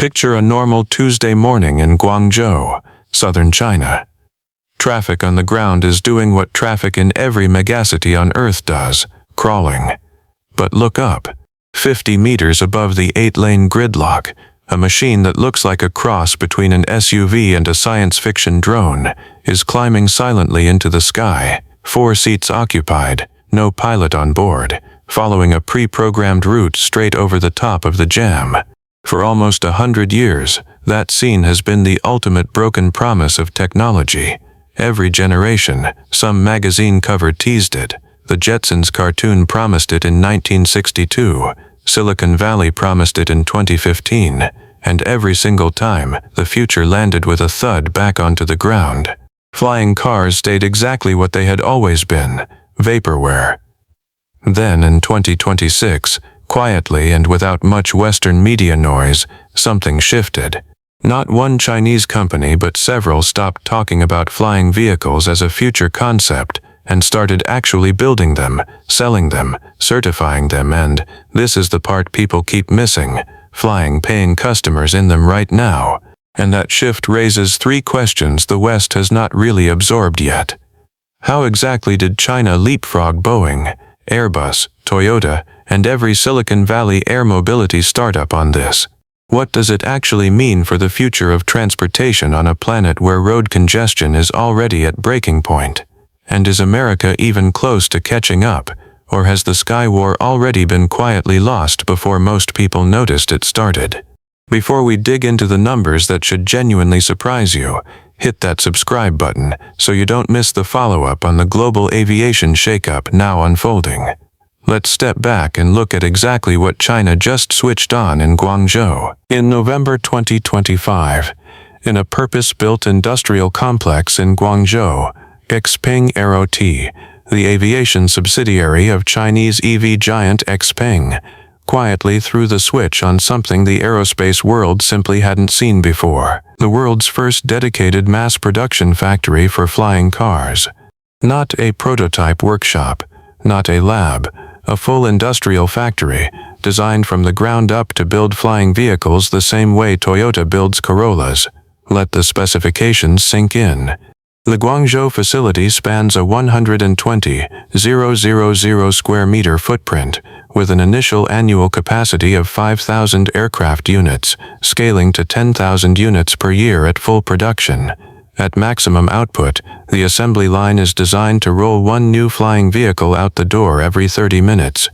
Picture a normal Tuesday morning in Guangzhou, southern China. Traffic on the ground is doing what traffic in every megacity on Earth does, crawling. But look up. 50 meters above the 8-lane gridlock, a machine that looks like a cross between an SUV and a science fiction drone is climbing silently into the sky, 4 seats occupied, no pilot on board, following a pre-programmed route straight over the top of the jam. For almost 100 years, that scene has been the ultimate broken promise of technology. Every generation, some magazine cover teased it. The Jetsons cartoon promised it in 1962, Silicon Valley promised it in 2015, and every single time, the future landed with a thud back onto the ground. Flying cars stayed exactly what they had always been, vaporware. Then in 2026, quietly and without much Western media noise, something shifted. Not one Chinese company but several stopped talking about flying vehicles as a future concept and started actually building them, selling them, certifying them, and, this is the part people keep missing, flying paying customers in them right now. And that shift raises 3 questions the West has not really absorbed yet. How exactly did China leapfrog Boeing, Airbus, Toyota, and every Silicon Valley air mobility startup on this? What does it actually mean for the future of transportation on a planet where road congestion is already at breaking point? And is America even close to catching up, or has the Sky War already been quietly lost before most people noticed it started? Before we dig into the numbers that should genuinely surprise you, hit that subscribe button so you don't miss the follow-up on the global aviation shakeup now unfolding. Let's step back and look at exactly what China just switched on in Guangzhou. In November 2025, in a purpose-built industrial complex in Guangzhou, XPeng AeroHT, the aviation subsidiary of Chinese EV giant XPeng, quietly threw the switch on something the aerospace world simply hadn't seen before. The world's first dedicated mass production factory for flying cars. Not a prototype workshop, not a lab, a full industrial factory, designed from the ground up to build flying vehicles the same way Toyota builds Corollas. Let the specifications sink in. The Guangzhou facility spans a 120,000 square meter footprint, with an initial annual capacity of 5,000 aircraft units, scaling to 10,000 units per year at full production. At maximum output, the assembly line is designed to roll 1 new flying vehicle out the door every 30 minutes.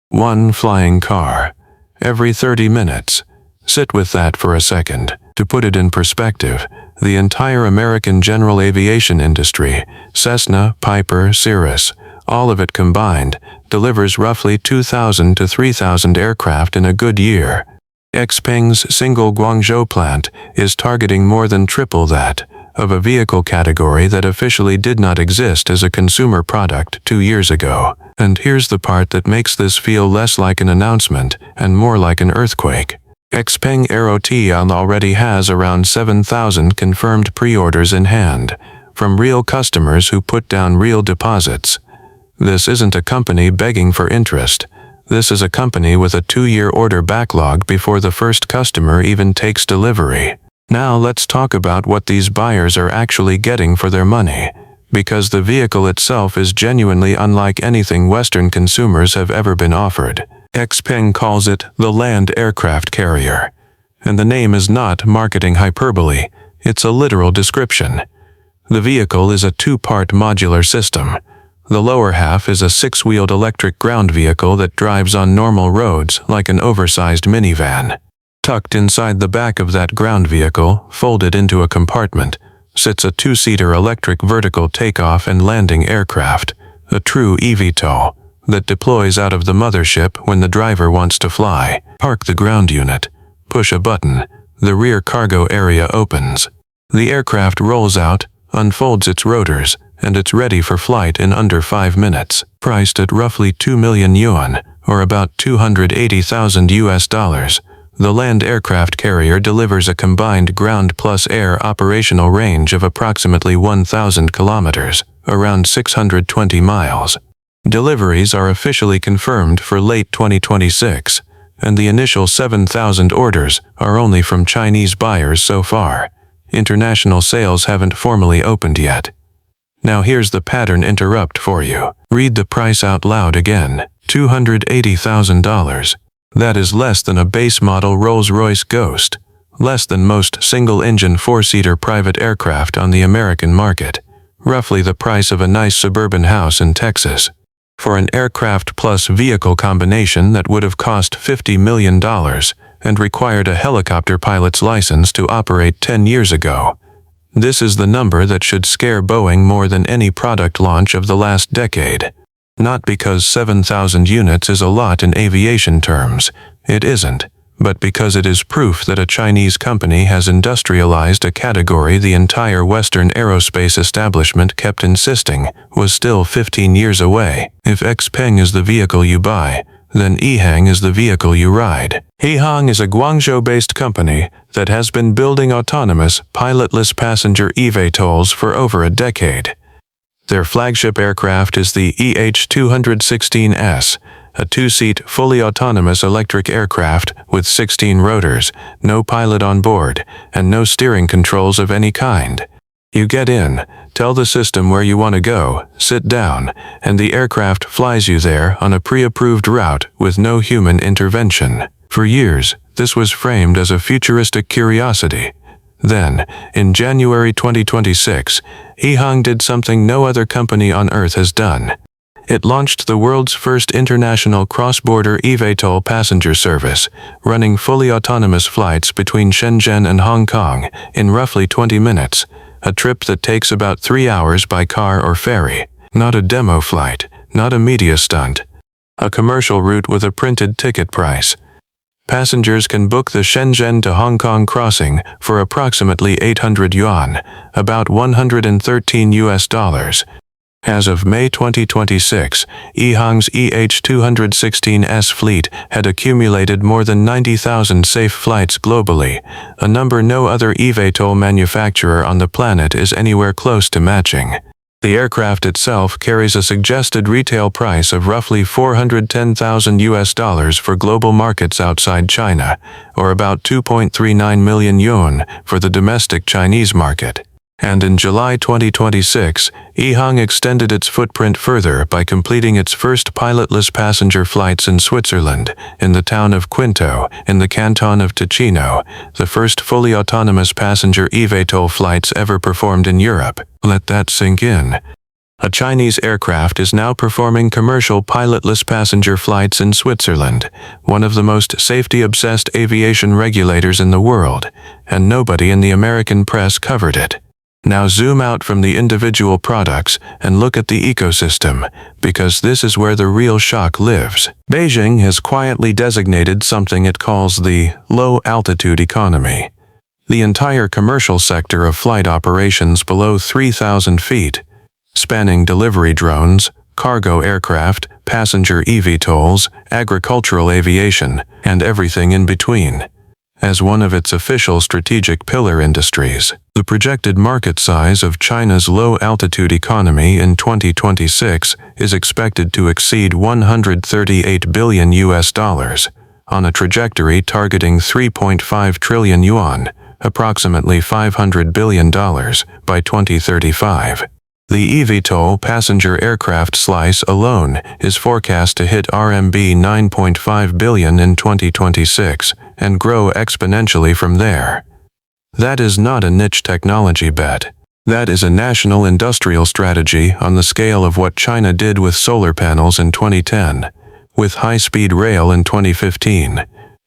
1 flying car. Every 30 minutes. Sit with that for a second. To put it in perspective, the entire American general aviation industry, Cessna, Piper, Cirrus, all of it combined, delivers roughly 2,000 to 3,000 aircraft in a good year. XPeng's single Guangzhou plant is targeting more than triple that, of a vehicle category that officially did not exist as a consumer product 2 years ago. And here's the part that makes this feel less like an announcement and more like an earthquake. XPeng AeroHT already has around 7,000 confirmed pre-orders in hand, from real customers who put down real deposits. This isn't a company begging for interest. This is a company with a 2-year order backlog before the first customer even takes delivery. Now let's talk about what these buyers are actually getting for their money, because the vehicle itself is genuinely unlike anything Western consumers have ever been offered. XPeng calls it the land aircraft carrier. And the name is not marketing hyperbole, it's a literal description. The vehicle is a 2-part modular system. The lower half is a 6-wheeled electric ground vehicle that drives on normal roads like an oversized minivan. Tucked inside the back of that ground vehicle, folded into a compartment, sits a 2-seater electric vertical takeoff and landing aircraft, a true eVTOL, that deploys out of the mothership when the driver wants to fly. Park the ground unit. Push a button. The rear cargo area opens. The aircraft rolls out, unfolds its rotors, and it's ready for flight in under 5 minutes. Priced at roughly 2 million yuan, or about $280,000, the land aircraft carrier delivers a combined ground plus air operational range of approximately 1,000 kilometers, around 620 miles. Deliveries are officially confirmed for late 2026, and the initial 7,000 orders are only from Chinese buyers so far. International sales haven't formally opened yet. Now here's the pattern interrupt for you. Read the price out loud again. $280,000. That is less than a base model Rolls-Royce Ghost, less than most single-engine four-seater private aircraft on the American market, roughly the price of a nice suburban house in Texas. For an aircraft plus vehicle combination that would have cost $50 million and required a helicopter pilot's license to operate 10 years ago. This is the number that should scare Boeing more than any product launch of the last decade. Not because 7,000 units is a lot in aviation terms, it isn't, but because it is proof that a Chinese company has industrialized a category the entire Western aerospace establishment kept insisting was still 15 years away. If XPeng is the vehicle you buy, then EHang is the vehicle you ride. EHang is a Guangzhou-based company that has been building autonomous, pilotless passenger eVTOLs for over a decade. Their flagship aircraft is the EH216S, a two-seat, fully autonomous electric aircraft with 16 rotors, no pilot on board, and no steering controls of any kind. You get in, tell the system where you want to go, sit down, and the aircraft flies you there on a pre-approved route with no human intervention. For years, this was framed as a futuristic curiosity. Then, in January 2026, EHang did something no other company on Earth has done. It launched the world's first international cross-border eVTOL passenger service, running fully autonomous flights between Shenzhen and Hong Kong in roughly 20 minutes, a trip that takes about 3 hours by car or ferry. Not a demo flight, not a media stunt. A commercial route with a printed ticket price. Passengers can book the Shenzhen to Hong Kong crossing for approximately 800 yuan, about $113. As of May 2026, EHang's EH216S fleet had accumulated more than 90,000 safe flights globally, a number no other eVTOL manufacturer on the planet is anywhere close to matching. The aircraft itself carries a suggested retail price of roughly $410,000 for global markets outside China, or about 2.39 million yuan for the domestic Chinese market. And in July 2026, EHang extended its footprint further by completing its first pilotless passenger flights in Switzerland, in the town of Quinto, in the canton of Ticino, the first fully autonomous passenger eVTOL flights ever performed in Europe. Let that sink in. A Chinese aircraft is now performing commercial pilotless passenger flights in Switzerland, one of the most safety-obsessed aviation regulators in the world, and nobody in the American press covered it. Now zoom out from the individual products and look at the ecosystem, because this is where the real shock lives. Beijing has quietly designated something it calls the low-altitude economy. The entire commercial sector of flight operations below 3,000 feet, spanning delivery drones, cargo aircraft, passenger eVTOLs, agricultural aviation, and everything in between, as one of its official strategic pillar industries. The projected market size of China's low-altitude economy in 2026 is expected to exceed $138 billion on a trajectory targeting 3.5 trillion yuan, approximately $500 billion, by 2035. The eVTOL passenger aircraft slice alone is forecast to hit RMB 9.5 billion in 2026 and grow exponentially from there. That is not a niche technology bet. That is a national industrial strategy on the scale of what China did with solar panels in 2010, with high-speed rail in 2015,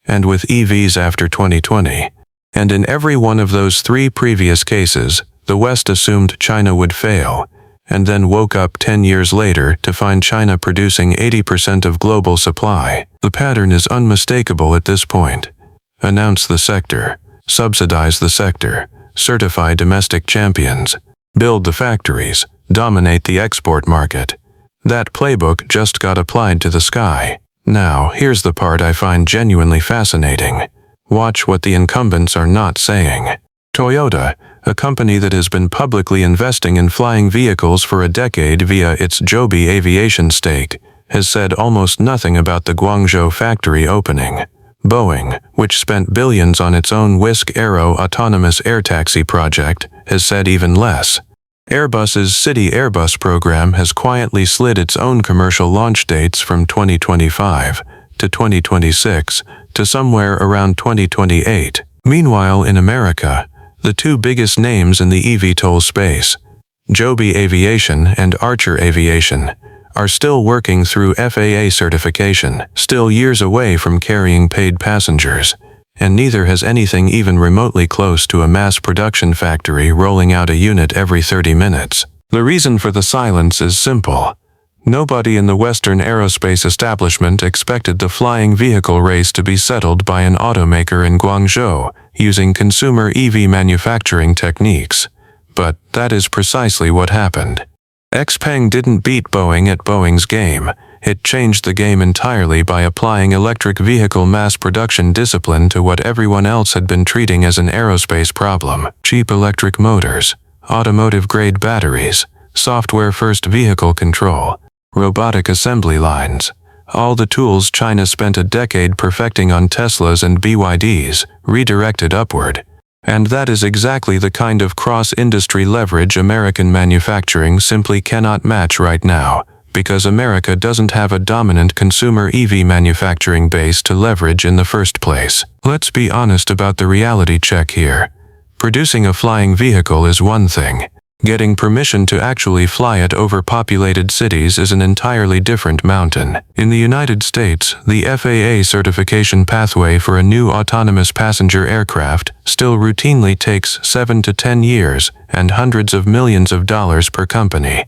and with EVs after 2020. And in every one of those three previous cases, the West assumed China would fail, and then woke up 10 years later to find China producing 80% of global supply. The pattern is unmistakable at this point. Announce the sector, subsidize the sector, certify domestic champions, build the factories, dominate the export market. That playbook just got applied to the sky. Now, here's the part I find genuinely fascinating. Watch what the incumbents are not saying. Toyota, a company that has been publicly investing in flying vehicles for a decade via its Joby Aviation stake, has said almost nothing about the Guangzhou factory opening. Boeing, which spent billions on its own Whisk Aero autonomous air taxi project, has said even less. Airbus's City Airbus program has quietly slid its own commercial launch dates from 2025 to 2026 to somewhere around 2028. Meanwhile, in America, the two biggest names in the eVTOL space, Joby Aviation and Archer Aviation, are still working through FAA certification, still years away from carrying paid passengers, and neither has anything even remotely close to a mass production factory rolling out a unit every 30 minutes. The reason for the silence is simple. Nobody in the Western aerospace establishment expected the flying vehicle race to be settled by an automaker in Guangzhou using consumer EV manufacturing techniques. But that is precisely what happened. XPeng didn't beat Boeing at Boeing's game. It changed the game entirely by applying electric vehicle mass production discipline to what everyone else had been treating as an aerospace problem. Cheap electric motors, automotive-grade batteries, software-first vehicle control, robotic assembly lines. All the tools China spent a decade perfecting on Teslas and BYDs, redirected upward. And that is exactly the kind of cross-industry leverage American manufacturing simply cannot match right now, because America doesn't have a dominant consumer EV manufacturing base to leverage in the first place. Let's be honest about the reality check here. Producing a flying vehicle is one thing. Getting permission to actually fly it over populated cities is an entirely different mountain. In the United States, the FAA certification pathway for a new autonomous passenger aircraft still routinely takes 7 to 10 years and hundreds of millions of dollars per company.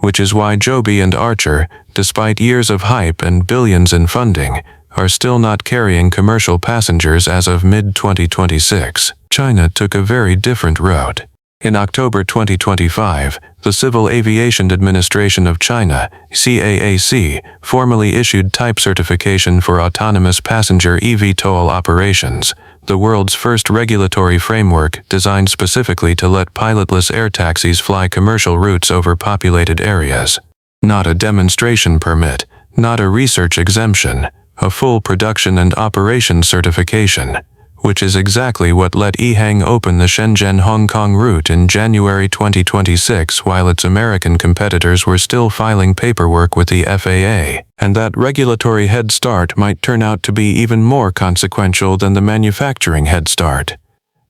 Which is why Joby and Archer, despite years of hype and billions in funding, are still not carrying commercial passengers as of mid-2026. China took a very different route. In October 2025, the Civil Aviation Administration of China, CAAC, formally issued type certification for autonomous passenger eVTOL operations, the world's first regulatory framework designed specifically to let pilotless air taxis fly commercial routes over populated areas. Not a demonstration permit, not a research exemption, a full production and operation certification, which is exactly what let EHang open the Shenzhen-Hong Kong route in January 2026 while its American competitors were still filing paperwork with the FAA. And that regulatory head start might turn out to be even more consequential than the manufacturing head start.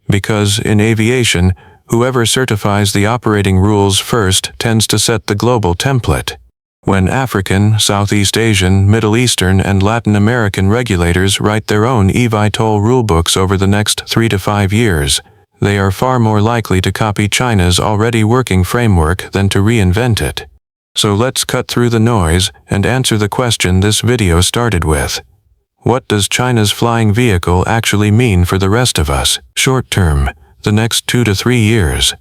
Because, in aviation, whoever certifies the operating rules first tends to set the global template. When African, Southeast Asian, Middle Eastern, and Latin American regulators write their own eVTOL rulebooks over the next 3 to 5 years, they are far more likely to copy China's already working framework than to reinvent it. So let's cut through the noise and answer the question this video started with. What does China's flying vehicle actually mean for the rest of us? Short term, the next 2 to 3 years.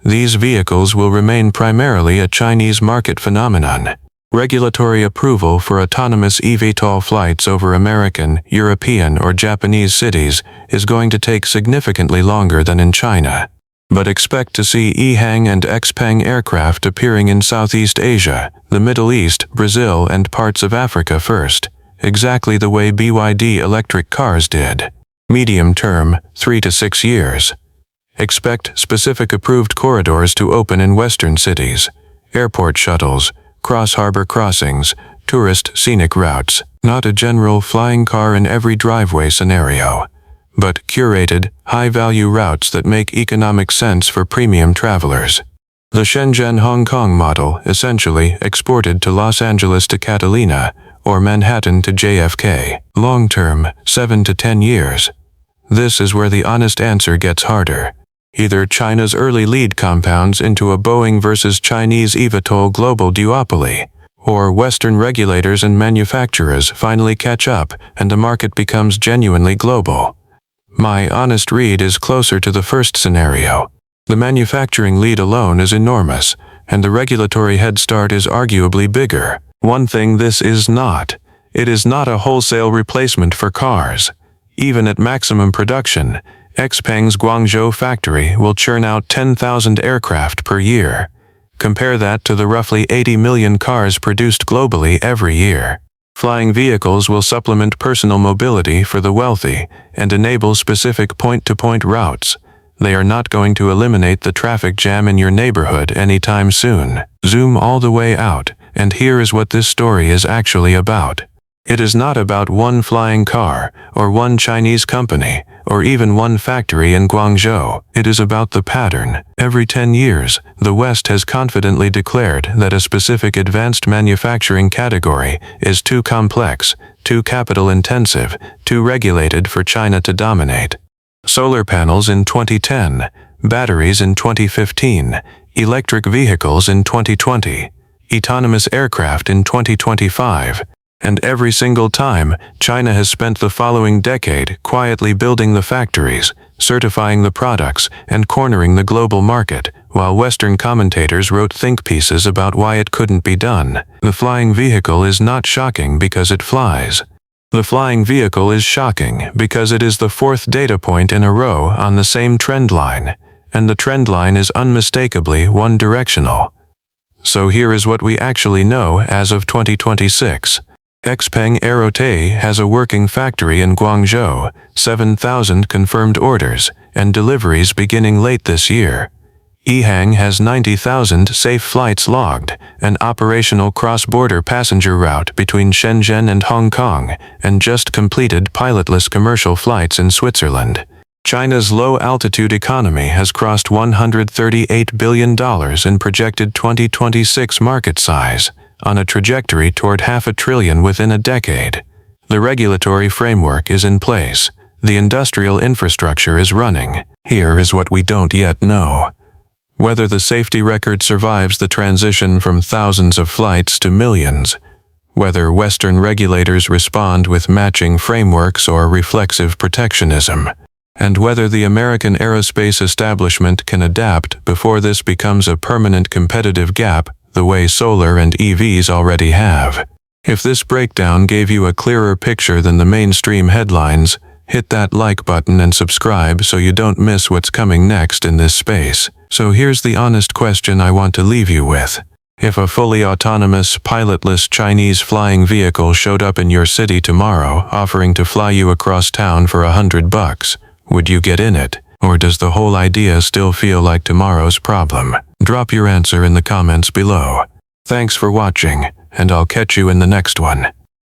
These vehicles will remain primarily a Chinese market phenomenon. Regulatory approval for autonomous eVTOL flights over American, European, or Japanese cities is going to take significantly longer than in China. But expect to see EHang and XPeng aircraft appearing in Southeast Asia, the Middle East, Brazil, and parts of Africa first, exactly the way BYD electric cars did. Medium term, 3 to 6 years. Expect specific approved corridors to open in Western cities, airport shuttles, cross-harbor crossings, tourist scenic routes, not a general flying car in every driveway scenario, but curated, high-value routes that make economic sense for premium travelers. The Shenzhen-Hong Kong model, essentially exported to Los Angeles to Catalina, or Manhattan to JFK. Long-term, 7 to 10 years. This is where the honest answer gets harder. Either China's early lead compounds into a Boeing versus Chinese eVTOL global duopoly, or Western regulators and manufacturers finally catch up and the market becomes genuinely global. My honest read is closer to the first scenario. The manufacturing lead alone is enormous, and the regulatory head start is arguably bigger. One thing this is not. It is not a wholesale replacement for cars. Even at maximum production, XPeng's Guangzhou factory will churn out 10,000 aircraft per year. Compare that to the roughly 80 million cars produced globally every year. Flying vehicles will supplement personal mobility for the wealthy and enable specific point-to-point routes. They are not going to eliminate the traffic jam in your neighborhood anytime soon. Zoom all the way out, and here is what this story is actually about. It is not about one flying car, or one Chinese company, or even one factory in Guangzhou. It is about the pattern. Every 10 years, the West has confidently declared that a specific advanced manufacturing category is too complex, too capital-intensive, too regulated for China to dominate. Solar panels in 2010, batteries in 2015, electric vehicles in 2020, autonomous aircraft in 2025. And every single time, China has spent the following decade quietly building the factories, certifying the products, and cornering the global market, while Western commentators wrote think pieces about why it couldn't be done. The flying vehicle is not shocking because it flies. The flying vehicle is shocking because it is the fourth data point in a row on the same trend line, and the trend line is unmistakably one-directional. So here is what we actually know as of 2026. XPeng AeroHT has a working factory in Guangzhou, 7,000 confirmed orders, and deliveries beginning late this year. EHang has 90,000 safe flights logged, an operational cross-border passenger route between Shenzhen and Hong Kong, and just completed pilotless commercial flights in Switzerland. China's low-altitude economy has crossed $138 billion in projected 2026 market size, on a trajectory toward $500 billion within a decade. The regulatory framework is in place. The industrial infrastructure is running. Here is what we don't yet know. Whether the safety record survives the transition from thousands of flights to millions. Whether Western regulators respond with matching frameworks or reflexive protectionism. And whether the American aerospace establishment can adapt before this becomes a permanent competitive gap the way solar and EVs already have. If this breakdown gave you a clearer picture than the mainstream headlines, hit that like button and subscribe so you don't miss what's coming next in this space. So here's the honest question I want to leave you with. If a fully autonomous, pilotless Chinese flying vehicle showed up in your city tomorrow offering to fly you across town for $100, would you get in it? Or does the whole idea still feel like tomorrow's problem? Drop your answer in the comments below. Thanks for watching, and I'll catch you in the next one.